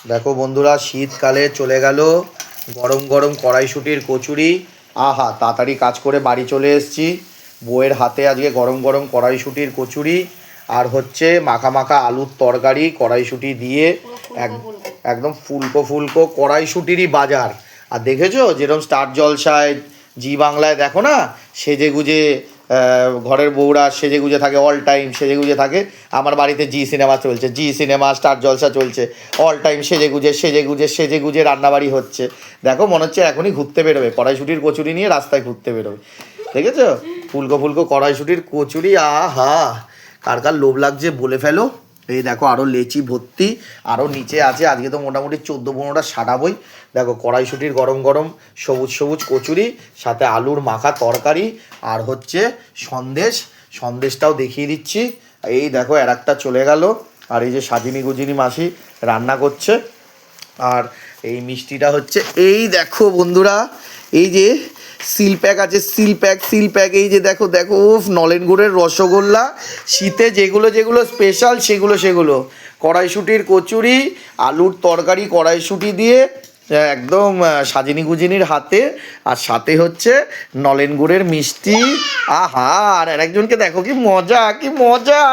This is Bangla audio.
দেখো বন্ধুরা, শীতকালে চলে গেল গরম গরম কড়াইশুঁটির কচুরি। আহা, তাড়াতাড়ি কাজ করে বাড়ি চলে এসেছি। বউয়ের হাতে আজকে গরম গরম কড়াইশুঁটির কচুরি আর হচ্ছে মাখা মাখা আলুর তরকারি কড়াইশুঁটি দিয়ে। এক একদম ফুলকো ফুলকো কড়াইশুঁটিরই বাজার। আর দেখেছো যেরকম স্টার জলসায়, জি বাংলায় দেখো না, সেজে গুজে ঘরের বউরা সেজে গুজে থাকে, অল টাইম সেজে গুজে থাকে। আমার বাড়িতে জি সিনেমা চলছে, জি সিনেমা স্টার জলসা চলছে, অল টাইম সেজে গুজে সেজে গুজে সেজে গুজে রান্নাবাড়ি হচ্ছে। দেখো মনে হচ্ছে এখনই ঘুরতে বেরোবে, কড়াইশুঁটির কচুরি নিয়ে রাস্তায় ঘুরতে বেরোবে। দেখেছো ফুলকো ফুলকো কড়াইশুঁটির কচুরি, আহা কার কার লোভ লাগছে বলে ফেলো। এই দেখো আরও লেচি ভর্তি, আরও নিচে আছে। আজকে তো মোটামুটি 14-15টা সাটাবই। দেখো কড়াইশুঁটির গরম গরম সবুজ সবুজ কচুরি, সাথে আলুর মাখা তরকারি, আর হচ্ছে সন্দেশ। সন্দেশটাও দেখিয়ে দিচ্ছি। এই দেখো আর একটা চলে গেল। আর এই যে সাজিনী গুজিনী মাসি রান্না করছে। আর এই মিষ্টিটা হচ্ছে, এই দেখো বন্ধুরা, এই যে সিল প্যাক আছে, সিল প্যাক এই যে দেখো দেখো, উফ, নলেন গুড়ের রসগোল্লা। শীতে যেগুলো যেগুলো স্পেশাল সেগুলো কড়াইশুঁটির কচুরি, আলুর তরকারি কড়াইশুঁটি দিয়ে, একদম সাজিনী গুজিনীর হাতে। আর সাথে হচ্ছে নলেন গুড়ের মিষ্টি। আহা, আর একজনকে দেখো কি মজা, কি মজা।